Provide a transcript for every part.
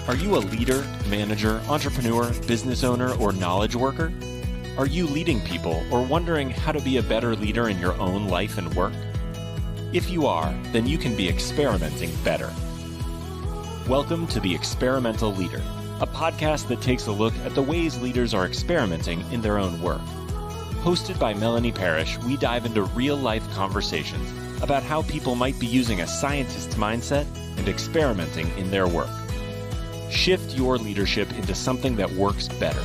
Are you a leader, manager, entrepreneur, business owner, or knowledge worker? Are you leading people or wondering how to be a better leader in your own life and work? If you are, then you can be experimenting better. Welcome to The Experimental Leader, a podcast that takes a look at the ways leaders are experimenting in their own work. Hosted by Melanie Parrish, we dive into real-life conversations about how people might be using a scientist's mindset and experimenting in their work. Shift your leadership into something that works better.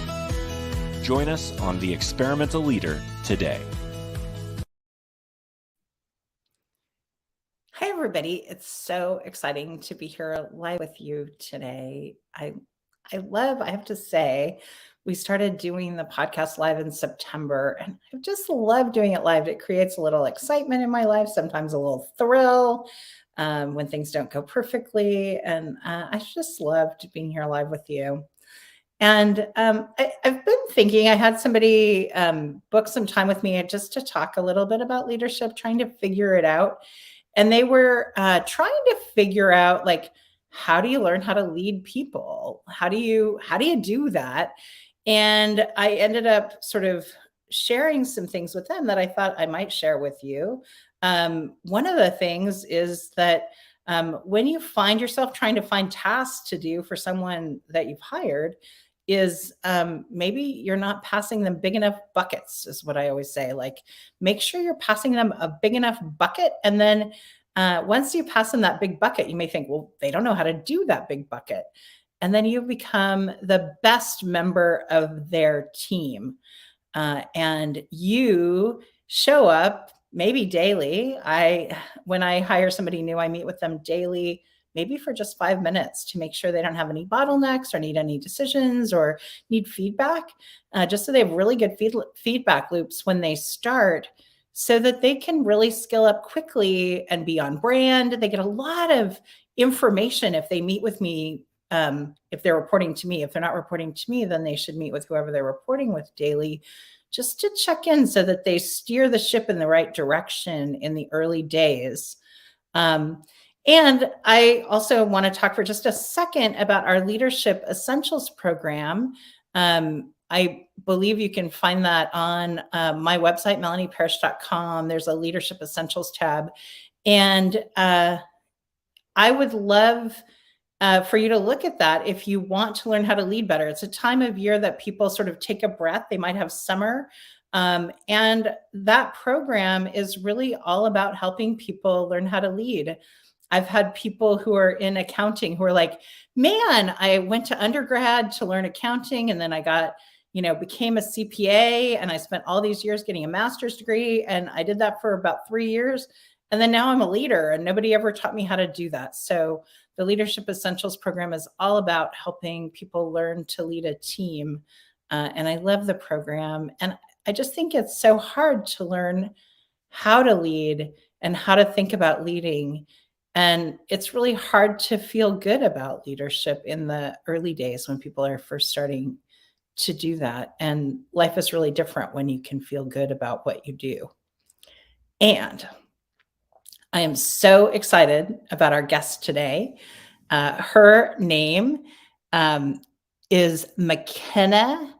Join us on The Experimental Leader today. Hi, everybody. It's so exciting to be here live with you today. I have to say, we started doing the podcast live in September, and I just love doing it live. It creates a little excitement in my life, sometimes a little thrill when things don't go perfectly. And I just loved being here live with you. And I've been thinking, I had somebody book some time with me just to talk a little bit about leadership, trying to figure it out. And they were trying to figure out, like, how do you learn how to lead people? How do you do that? And I ended up sort of sharing some things with them that I thought I might share with you. One of the things is that when you find yourself trying to find tasks to do for someone that you've hired, is maybe you're not passing them big enough buckets, is what I always say. Like, make sure you're passing them a big enough bucket. And then once you pass them that big bucket, you may think, well, they don't know how to do that big bucket. And then you become the best member of their team. And you show up maybe daily. When I hire somebody new, I meet with them daily, maybe for just 5 minutes, to make sure they don't have any bottlenecks or need any decisions or need feedback, just so they have really good feedback loops when they start, so that they can really skill up quickly and be on brand. They get a lot of information if they meet with me. If they're reporting to me. If they're not reporting to me, then they should meet with whoever they're reporting with daily, just to check in so that they steer the ship in the right direction in the early days. And I also want to talk for just a second about our Leadership Essentials program. I believe you can find that on my website, melanieparish.com. There's a Leadership Essentials tab. And I would love for you to look at that if you want to learn how to lead better. It's a time of year that people sort of take a breath. They might have summer. And that program is really all about helping people learn how to lead. I've had people who are in accounting who are like, man, I went to undergrad to learn accounting, and then I became a CPA, and I spent all these years getting a master's degree, and I did that for about 3 years. And then now I'm a leader, and nobody ever taught me how to do that. So the Leadership Essentials program is all about helping people learn to lead a team. And I love the program. And I just think it's so hard to learn how to lead and how to think about leading. And it's really hard to feel good about leadership in the early days when people are first starting to do that. And life is really different when you can feel good about what you do. And I am so excited about our guest today. Her name is Mckenna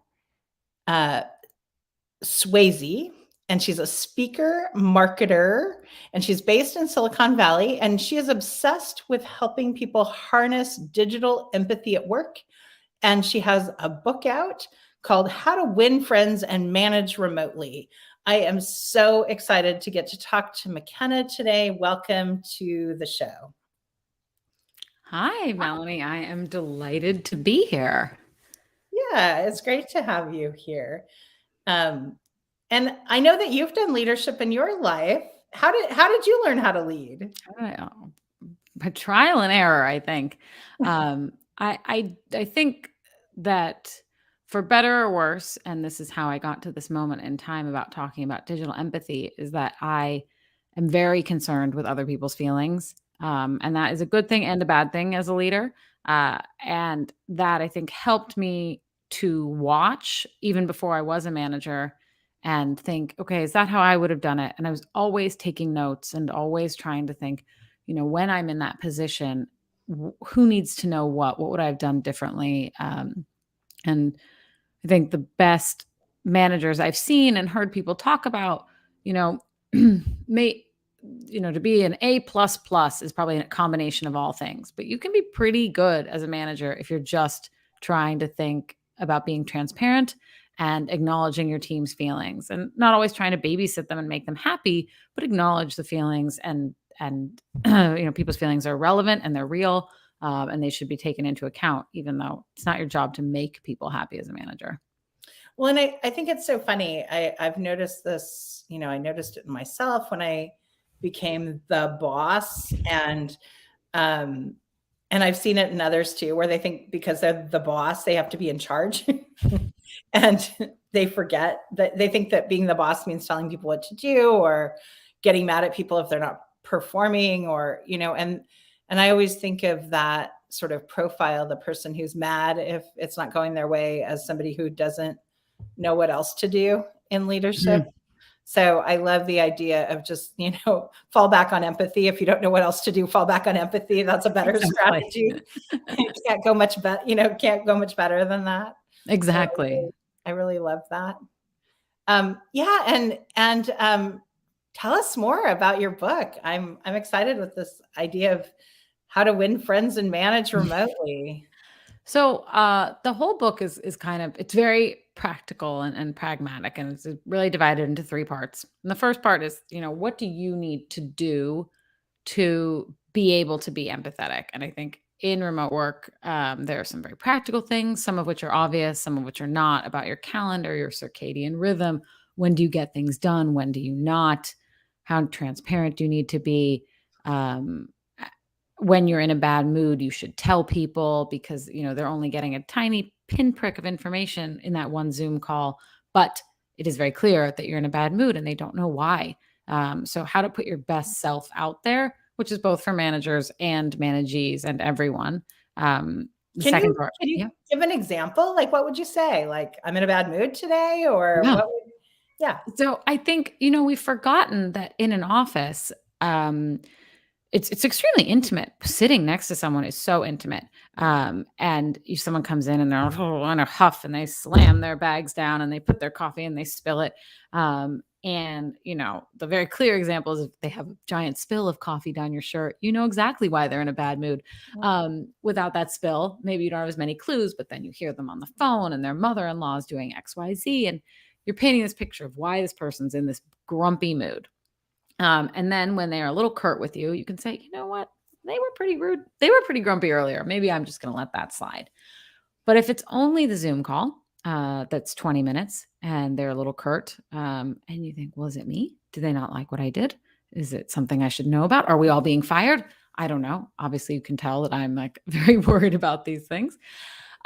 Sweazey, and she's a speaker, marketer, and she's based in Silicon Valley, and she is obsessed with helping people harness digital empathy at work. And she has a book out called How to Win Friends and Manage Remotely. I am so excited to get to talk to Mckenna today. Welcome to the show. Hi, Melanie. I am delighted to be here. Yeah, it's great to have you here. And I know that you've done leadership in your life. How did you learn how to lead? By trial and error, I think. I think that, for better or worse, and this is how I got to this moment in time about talking about digital empathy, is that I am very concerned with other people's feelings. And that is a good thing and a bad thing as a leader. And that, I think, helped me to watch even before I was a manager and think, okay, is that how I would have done it? And I was always taking notes and always trying to think, when I'm in that position, who needs to know what would I have done differently? And I think the best managers I've seen and heard people talk about, may, to be an A++ is probably a combination of all things, but you can be pretty good as a manager if you're just trying to think about being transparent and acknowledging your team's feelings, and not always trying to babysit them and make them happy, but acknowledge the feelings, and people's feelings are relevant and they're real, and they should be taken into account, even though it's not your job to make people happy as a manager. Well, and I think it's so funny. I've noticed this, I noticed it in myself when I became the boss, and I've seen it in others too, where they think because they're the boss, they have to be in charge. And they forget that they think that being the boss means telling people what to do or getting mad at people if they're not performing, or, and I always think of that sort of profile, the person who's mad if it's not going their way, as somebody who doesn't know what else to do in leadership. Mm-hmm. So I love the idea of just, fall back on empathy. If you don't know what else to do, fall back on empathy. That's a better strategy. Can't go much better than that. Exactly. So I really love that. And tell us more about your book. I'm excited with this idea of how to win friends and manage remotely. So the whole book is kind of, it's very practical and pragmatic, and it's really divided into 3 parts. And the first part is, what do you need to do to be able to be empathetic? And I think in remote work, there are some very practical things, some of which are obvious, some of which are not, about your calendar, your circadian rhythm. When do you get things done? When do you not? How transparent do you need to be? When you're in a bad mood, you should tell people, because, they're only getting a tiny pinprick of information in that one Zoom call, but it is very clear that you're in a bad mood and they don't know why. So how to put your best self out there, which is both for managers and managees and everyone. Can you give an example? Like, what would you say? Like, I'm in a bad mood today, or what? So I think, we've forgotten that in an office, it's extremely intimate. Sitting next to someone is so intimate. And if someone comes in and they're on a huff and they slam their bags down and they put their coffee and they spill it. And, the very clear example is if they have a giant spill of coffee down your shirt, you know exactly why they're in a bad mood. Without that spill, maybe you don't have as many clues, but then you hear them on the phone and their mother-in-law is doing XYZ. And you're painting this picture of why this person's in this grumpy mood. And then when they're a little curt with you, you can say, you know what? They were pretty rude. They were pretty grumpy earlier. Maybe I'm just going to let that slide. But if it's only the Zoom call, that's 20 minutes and they're a little curt, and you think, well, is it me? Do they not like what I did? Is it something I should know about? Are we all being fired? I don't know. Obviously, you can tell that I'm like very worried about these things.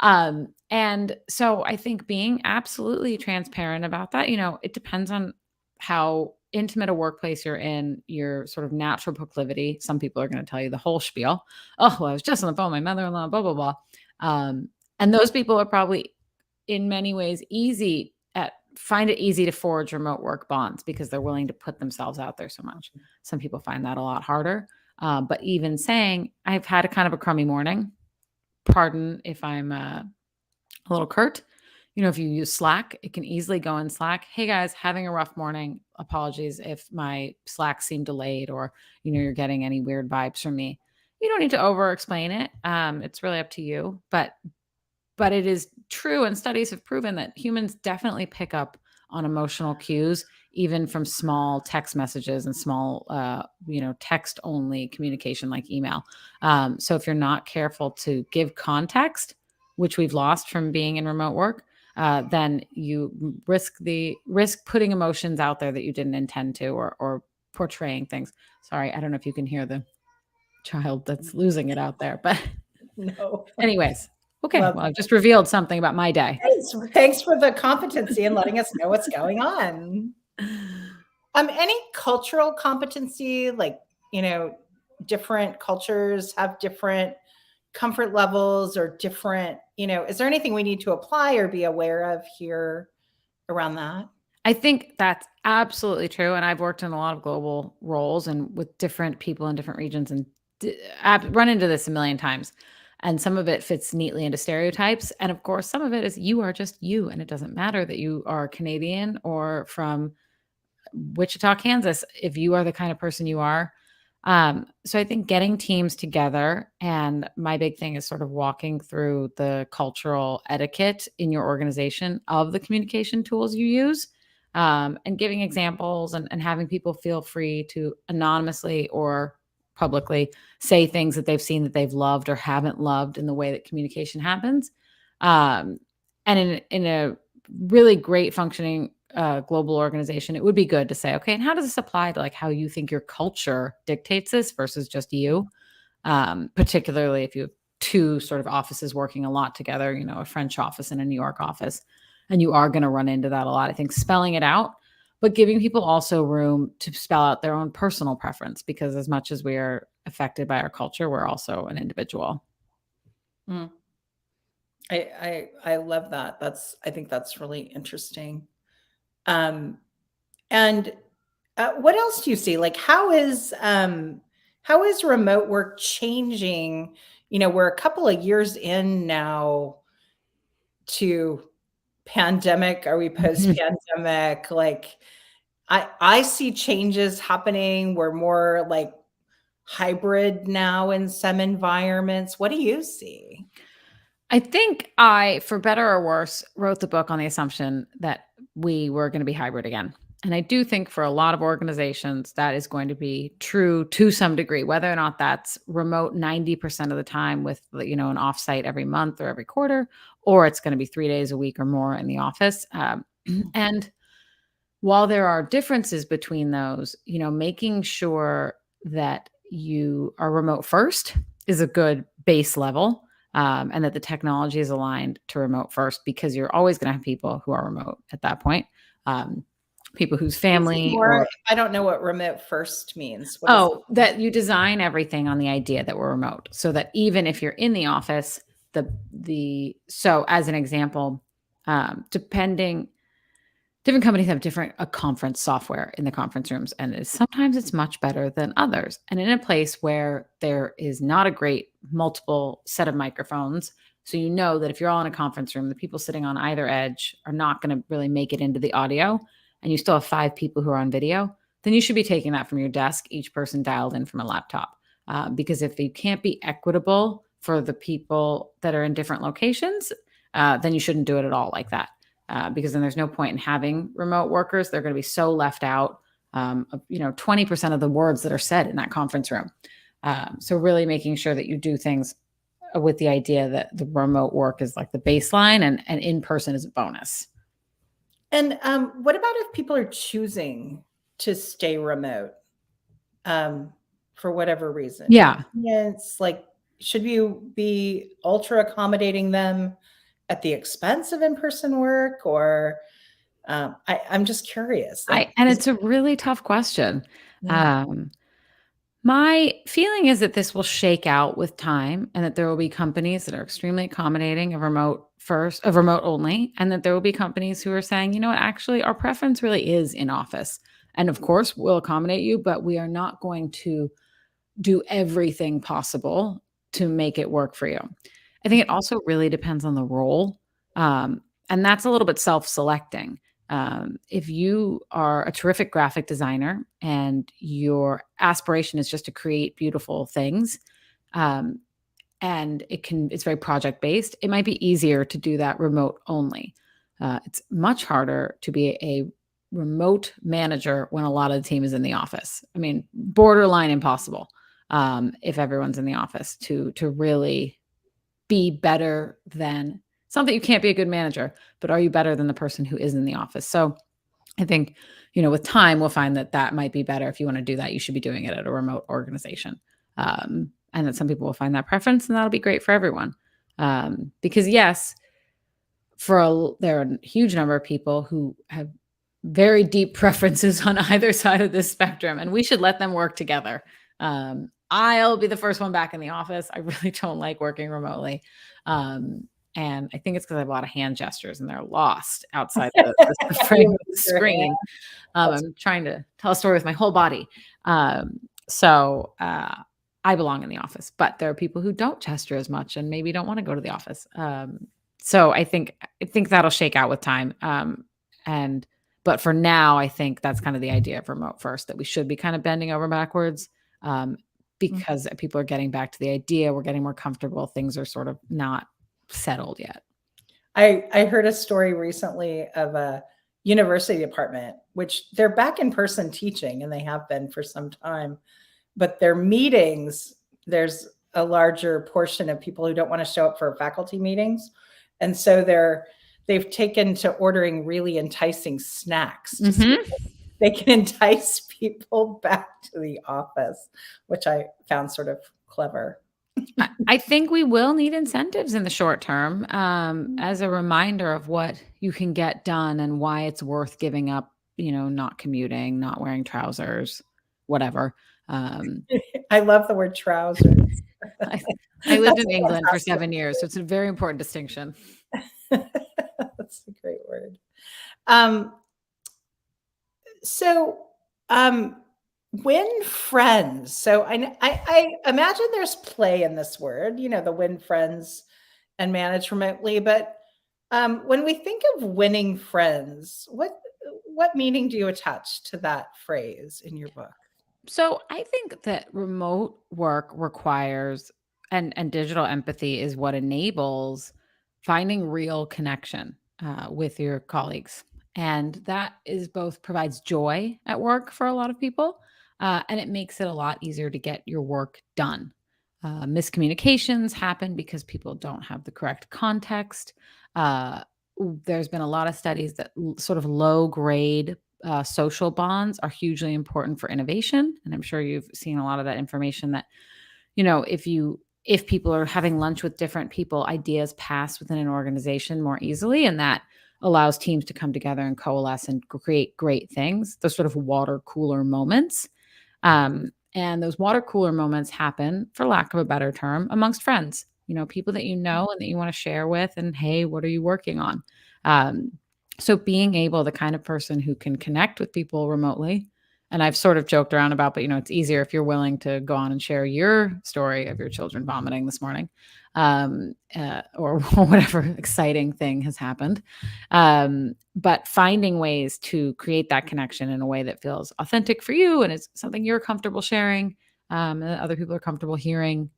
And so I think being absolutely transparent about that, it depends on how intimate a workplace you're in, your sort of natural proclivity. Some people are going to tell you the whole spiel. Oh, well, I was just on the phone with my mother-in-law, blah, blah, blah. And those people are probably in many ways find it easy to forge remote work bonds because they're willing to put themselves out there so much. Some people find that a lot harder. But even saying, I've had a kind of a crummy morning. Pardon if I'm a little curt. If you use Slack, it can easily go in Slack. Hey guys, having a rough morning. Apologies if my Slack seemed delayed or, you're getting any weird vibes from me. You don't need to over explain it. It's really up to you, but it is true. And studies have proven that humans definitely pick up on emotional cues, even from small text messages and small, text only communication like email. So if you're not careful to give context, which we've lost from being in remote work, then you risk putting emotions out there that you didn't intend to, or portraying things. Sorry, I don't know if you can hear the child that's losing it out there, but no. Anyways, okay. Well, I've just revealed something about my day. Thanks for the competency and letting us know what's going on. Any cultural competency, like, different cultures have different comfort levels or different, is there anything we need to apply or be aware of here around that? I think that's absolutely true. And I've worked in a lot of global roles and with different people in different regions, and run into this a million times. And some of it fits neatly into stereotypes. And of course, some of it is you are just you. And it doesn't matter that you are Canadian or from Wichita, Kansas, if you are the kind of person you are. So I think getting teams together, and my big thing is sort of walking through the cultural etiquette in your organization of the communication tools you use, and giving examples and having people feel free to anonymously or publicly say things that they've seen that they've loved or haven't loved in the way that communication happens. Um, and in a really great functioning global organization, it would be good to say, okay, and how does this apply to like how you think your culture dictates this versus just you? Particularly if you have two sort of offices working a lot together, a French office and a New York office, and you are going to run into that a lot. I think spelling it out, but giving people also room to spell out their own personal preference, because as much as we are affected by our culture, we're also an individual. Mm. I love that. I think that's really interesting. And what else do you see? Like, how is remote work changing? We're a couple of years in now to pandemic. Are we post-pandemic? Like, I see changes happening. We're more like hybrid now in some environments. What do you see? I think I, for better or worse, wrote the book on the assumption that we were going to be hybrid again. And I do think for a lot of organizations, that is going to be true to some degree, whether or not that's remote 90% of the time with, an offsite every month or every quarter, or it's going to be 3 days a week or more in the office. And while there are differences between those, making sure that you are remote first is a good base level. And that the technology is aligned to remote first, because you're always going to have people who are remote at that point. People whose family I don't know what remote first means. That you design everything on the idea that we're remote, so that even if you're in the office, so as an example, different companies have different conference software in the conference rooms, and sometimes it's much better than others. And in a place where there is not a great multiple set of microphones, so that if you're all in a conference room, the people sitting on either edge are not going to really make it into the audio, and you still have 5 people who are on video, then you should be taking that from your desk, each person dialed in from a laptop. Because if you can't be equitable for the people that are in different locations, then you shouldn't do it at all like that. Because then there's no point in having remote workers. They're going to be so left out of 20% of the words that are said in that conference room. So really making sure that you do things with the idea that the remote work is like the baseline, and in person is a bonus. And what about if people are choosing to stay remote for whatever reason? Yeah. It's like, should you be ultra accommodating them at the expense of in-person work, or I'm just curious. And it's a really tough question. Yeah. My feeling is that this will shake out with time, and that there will be companies that are extremely accommodating of remote only, and that there will be companies who are saying, you know what, actually our preference really is in office. And of course we'll accommodate you, but we are not going to do everything possible to make it work for you. I think it also really depends on the role. And that's a little bit self-selecting. If you are a terrific graphic designer and your aspiration is just to create beautiful things, and it's very project-based, it might be easier to do that remote only. It's much harder to be a remote manager when a lot of the team is in the office. I mean, borderline impossible, if everyone's in the office, to really be better than something. You can't be a good manager, but are you better than the person who is in the office? So I think, with time, we'll find that might be better. If you want to do that, you should be doing it at a remote organization. And that some people will find that preference, and that'll be great for everyone. Because yes, there are a huge number of people who have very deep preferences on either side of this spectrum, and we should let them work together. I'll be the first one back in the office. I really don't like working remotely. And I think it's because I have a lot of hand gestures and they're lost outside the frame of the screen. I'm trying to tell a story with my whole body. So I I belong in the office, but there are people who don't gesture as much and maybe don't want to go to the office. So I think that'll shake out with time. But for now, I think that's kind of the idea of remote first, that we should be kind of bending over backwards, because people are getting back to the idea. We're getting more comfortable. Things are sort of not settled yet. I heard a story recently of a university department, which they're back in person teaching, and they have been for some time, but their meetings, there's a larger portion of people who don't want to show up for faculty meetings. And so they've taken to ordering really enticing snacks so they can entice people back to the office, which I found sort of clever. I think we will need incentives in the short term, as a reminder of what you can get done and why it's worth giving up, not commuting, not wearing trousers, whatever. I love the word trousers. I lived in England for 7 years, so it's a very important distinction. That's a great word. Win friends. So I imagine there's play in this word, the win friends and manage remotely. But when we think of winning friends, what meaning do you attach to that phrase in your book? So I think that remote work requires, and digital empathy is what enables finding real connection with your colleagues. And that is both provides joy at work for a lot of people, and it makes it a lot easier to get your work done. Miscommunications happen because people don't have the correct context. There's been a lot of studies that sort of low grade social bonds are hugely important for innovation. And I'm sure you've seen a lot of that information that, if people are having lunch with different people, ideas pass within an organization more easily. And that allows teams to come together and coalesce and create great things, those sort of water cooler moments. And those water cooler moments happen, for lack of a better term, amongst friends, people that and that you want to share with, and hey, what are you working on? So being able, the kind of person who can connect with people remotely, and I've sort of joked around about, but it's easier if you're willing to go on and share your story of your children vomiting this morning, or whatever exciting thing has happened. But finding ways to create that connection in a way that feels authentic for you, and it's something you're comfortable sharing, and that other people are comfortable hearing.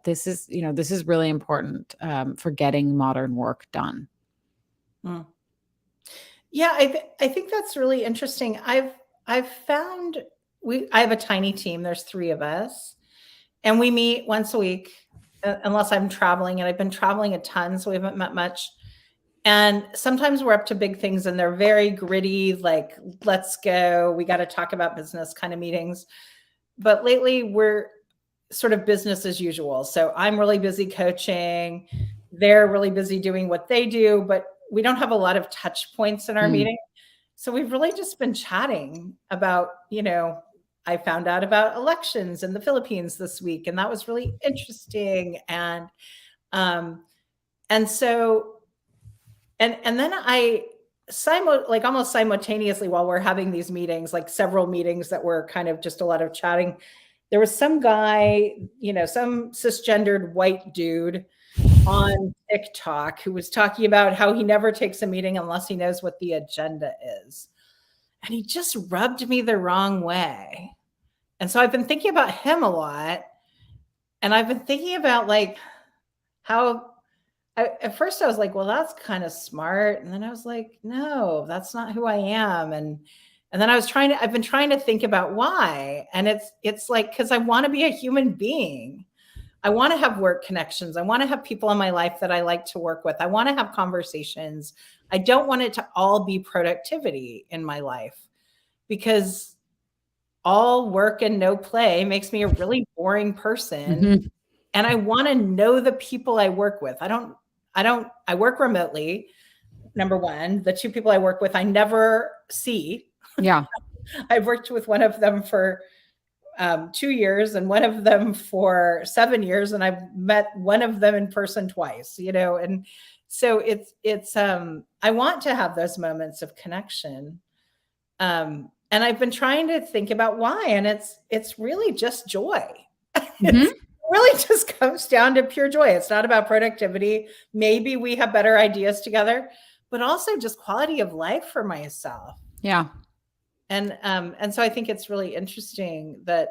This is really important for getting modern work done. Yeah, I think that's really interesting. I've found I have a tiny team. There's 3 of us, and we meet once a week, unless I'm traveling, and I've been traveling a ton, so we haven't met much. And sometimes we're up to big things, and they're very gritty, like, let's go, we got to talk about business kind of meetings. But lately we're sort of business as usual. So I'm really busy coaching. They're really busy doing what they do, but we don't have a lot of touch points in our meeting. So we've really just been chatting about, I found out about elections in the Philippines this week, and that was really interesting. And so, and then I almost simultaneously, while we're having these meetings, like several meetings that were kind of just a lot of chatting, there was some guy, some cisgendered white dude on TikTok who was talking about how he never takes a meeting unless he knows what the agenda is. And he just rubbed me the wrong way. And so I've been thinking about him a lot. And I've been thinking about how at first I was like, well, that's kind of smart. And then I was like, no, that's not who I am. And then I've been trying to think about why. And it's like, because I want to be a human being. I want to have work connections. I want to have people in my life that I like to work with. I want to have conversations. I don't want it to all be productivity in my life, because all work and no play makes me a really boring person. And I want to know the people I work with. I work remotely. Number one, the 2 people I work with, I never see. Yeah. I've worked with one of them for 2 years and one of them for 7 years. And I've met one of them in person twice, and so it's I want to have those moments of connection. And I've been trying to think about why, and it's really just joy. It really just comes down to pure joy. It's not about productivity. Maybe we have better ideas together, but also just quality of life for myself. Yeah. And so I think it's really interesting that,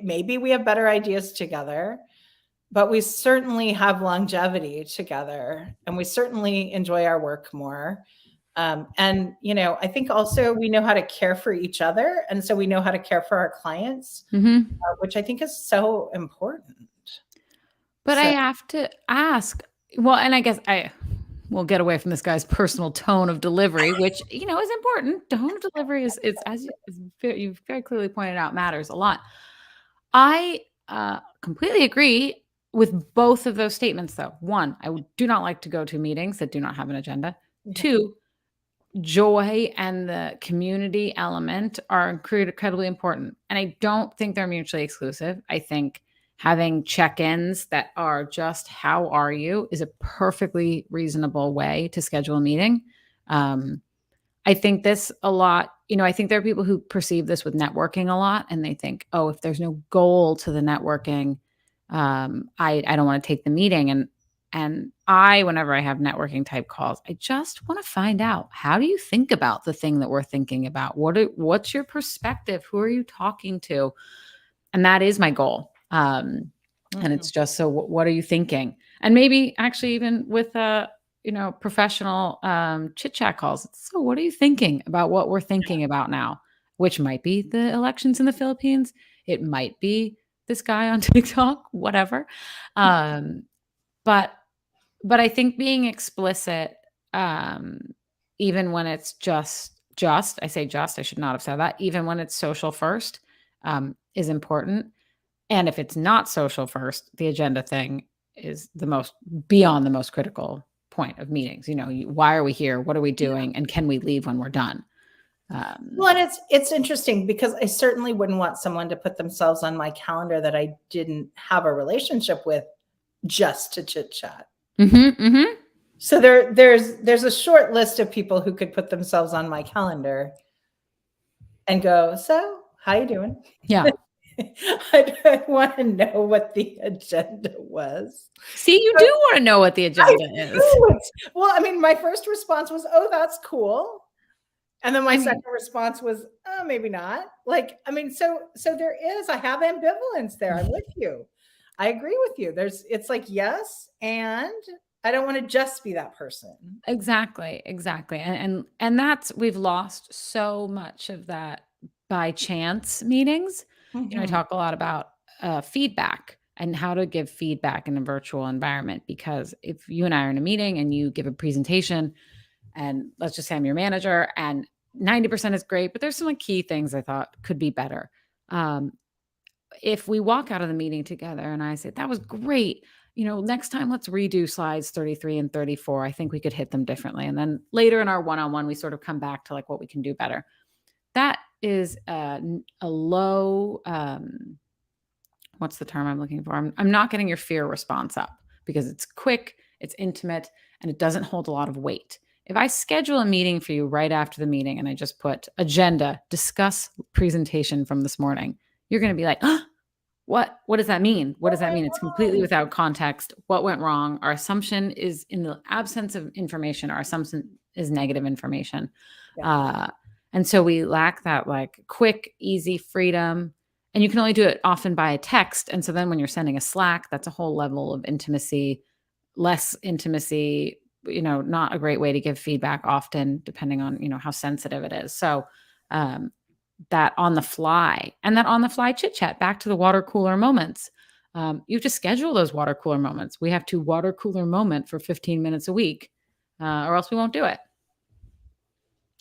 maybe we have better ideas together, but we certainly have longevity together, and we certainly enjoy our work more. I think also we know how to care for each other. And so we know how to care for our clients, which I think is so important. But I have to ask, well, and I guess we'll get away from this guy's personal tone of delivery, which, is important. Tone of delivery is, you've very clearly pointed out, matters a lot. I completely agree with both of those statements, though. One, I do not like to go to meetings that do not have an agenda. Two, joy and the community element are incredibly important. And I don't think they're mutually exclusive. I think having check-ins that are just, how are you, is a perfectly reasonable way to schedule a meeting. I think this a lot, I think there are people who perceive this with networking a lot, and they think, oh, if there's no goal to the networking, I don't want to take the meeting. And whenever I have networking type calls, I just want to find out, how do you think about the thing that we're thinking about? What's your perspective? Who are you talking to? And that is my goal. And it's just, so what are you thinking? And maybe actually even with professional chit chat calls. So what are you thinking about what we're thinking about now? Which might be the elections in the Philippines. It might be this guy on TikTok, whatever. But I think being explicit, even when it's just, I say just, I should not have said that, even when it's social first, is important. And if it's not social first, the agenda thing is beyond the most critical point of meetings. Why are we here? What are we doing? And can we leave when we're done? Well, and it's interesting because I certainly wouldn't want someone to put themselves on my calendar that I didn't have a relationship with just to chit chat. So there's a short list of people who could put themselves on my calendar and go, so how you doing? Yeah. I want to know what the agenda was. See, you do want to know what the agenda is. Well, I mean, my first response was, oh, that's cool. And then my second response was, oh, maybe not. So there is, I have ambivalence there. I'm with you. I agree with you. It's like, yes, and I don't want to just be that person. Exactly. And that's, we've lost so much of that by chance meetings. I talk a lot about feedback and how to give feedback in a virtual environment, because if you and I are in a meeting and you give a presentation, and let's just say I'm your manager, and 90% is great, but there's some key things I thought could be better. If we walk out of the meeting together and I say, that was great, next time let's redo slides 33 and 34. I think we could hit them differently. And then later in our one-on-one, we sort of come back to what we can do better. That is a low, what's the term I'm looking for? I'm not getting your fear response up, because it's quick, it's intimate, and it doesn't hold a lot of weight. If I schedule a meeting for you right after the meeting and I just put agenda, discuss presentation from this morning, you're going to be like, oh, what does that mean? What does that mean? It's completely without context. What went wrong? Our assumption is, in the absence of information, our assumption is negative information. Yeah. And so we lack that quick, easy freedom. And you can only do it often by a text. And so then when you're sending a Slack, that's a whole level of intimacy, less intimacy, not a great way to give feedback often, depending on, how sensitive it is. So that on the fly chit chat, back to the water cooler moments. You have to schedule those water cooler moments. We have to water cooler moment for 15 minutes a week, or else we won't do it.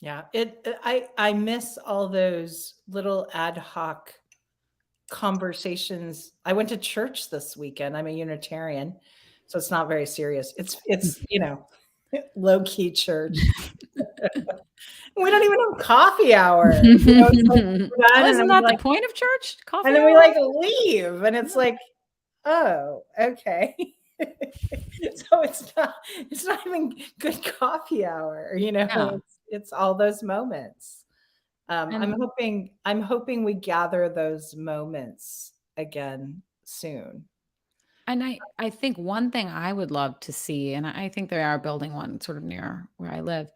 Yeah, I miss all those little ad hoc conversations. I went to church this weekend. I'm a Unitarian, so it's not very serious. It's low key church. We don't even have coffee hour. Isn't that the point of church? Coffee and then hour? we leave, and it's oh, okay. So it's not even good coffee hour. No. It's all those moments. I'm hoping we gather those moments again soon. And I think one thing I would love to see, and I think they are building one sort of near where I live,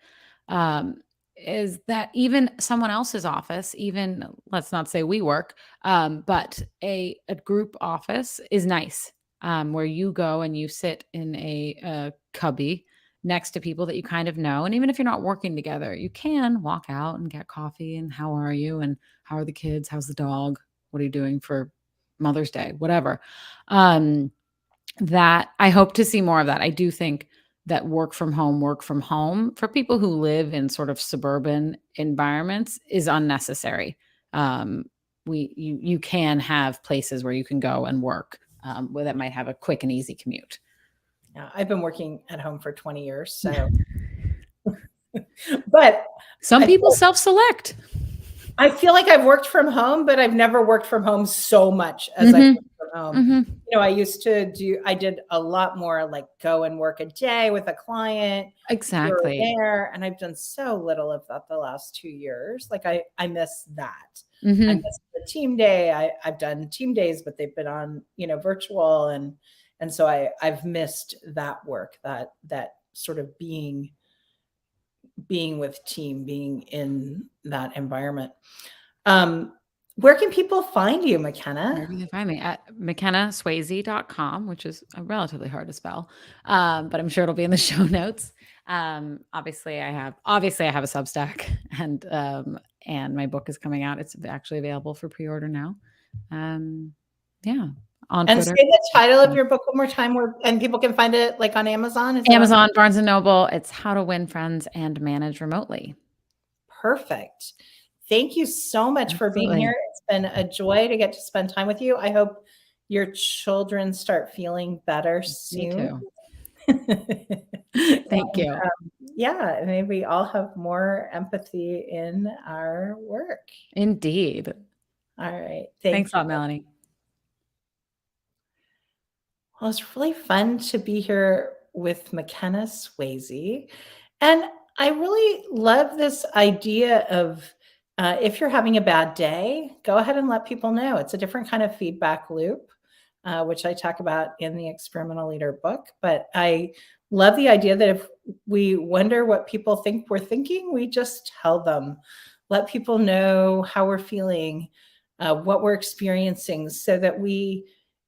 is that even someone else's office, even let's not say WeWork, but a group office is nice, where you go and you sit in a cubby next to people that you kind of know. And even if you're not working together, you can walk out and get coffee and how are you? And how are the kids? How's the dog? What are you doing for Mother's Day? Whatever. That I hope to see more of that. I do think that work from home for people who live in sort of suburban environments is unnecessary. You can have places where you can go and work where that might have a quick and easy commute. Yeah, I've been working at home for 20 years, so. But some people self-select. I feel like I've worked from home, but I've never worked from home so much as I worked from home. You know, I did a lot more like go and work a day with a client. Exactly. There, and I've done so little of that the last 2 years. Like I miss that. I miss the team day. I've done team days, but they've been on, virtual. And so I've missed that work, that sort of being with team, being in that environment. Where can people find you, Mckenna? Where can they find me? At McKennaSweazey.com, which is relatively hard to spell, but I'm sure it'll be in the show notes. Obviously I have a Substack, and my book is coming out. It's actually available for pre-order now. Yeah. On and Twitter. Say the title of your book one more time, and people can find it like on Amazon. Amazon, Barnes and Noble. It's How to Win Friends and Manage Remotely. Perfect. Thank you so much for being here. It's been a joy to get to spend time with you. I hope your children start feeling better soon. Me too. Thank you. Yeah, maybe we all have more empathy in our work. Indeed. All right. Thanks a lot, Melanie. Well, it's really fun to be here with Mckenna Sweazey. And I really love this idea of if you're having a bad day, go ahead and let people know. It's a different kind of feedback loop, which I talk about in the Experimental Leader book. But I love the idea that if we wonder what people think we're thinking, we just tell them. Let people know how we're feeling, what we're experiencing, so that we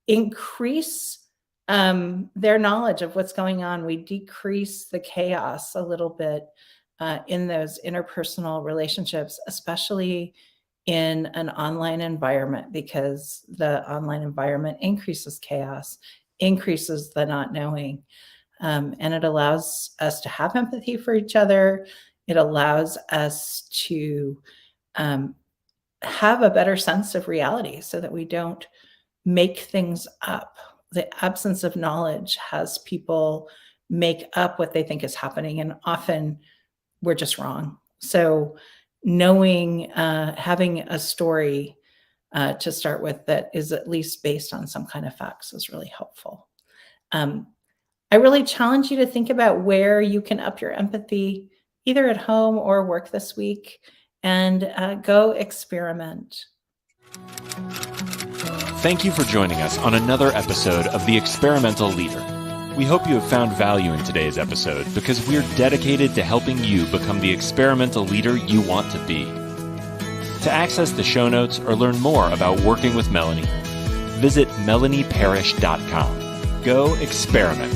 increase their knowledge of what's going on. We decrease the chaos a little bit in those interpersonal relationships, especially in an online environment, because the online environment increases chaos, increases the not knowing, and it allows us to have empathy for each other. It allows us to have a better sense of reality so that we don't make things up. The absence of knowledge has people make up what they think is happening, and often we're just wrong. So knowing, having a story to start with that is at least based on some kind of facts is really helpful. I really challenge you to think about where you can up your empathy, either at home or work this week, and go experiment. Thank you for joining us on another episode of The Experimental Leader. We hope you have found value in today's episode, because we're dedicated to helping you become the experimental leader you want to be. To access the show notes or learn more about working with Melanie, visit melanieparish.com. Go experiment.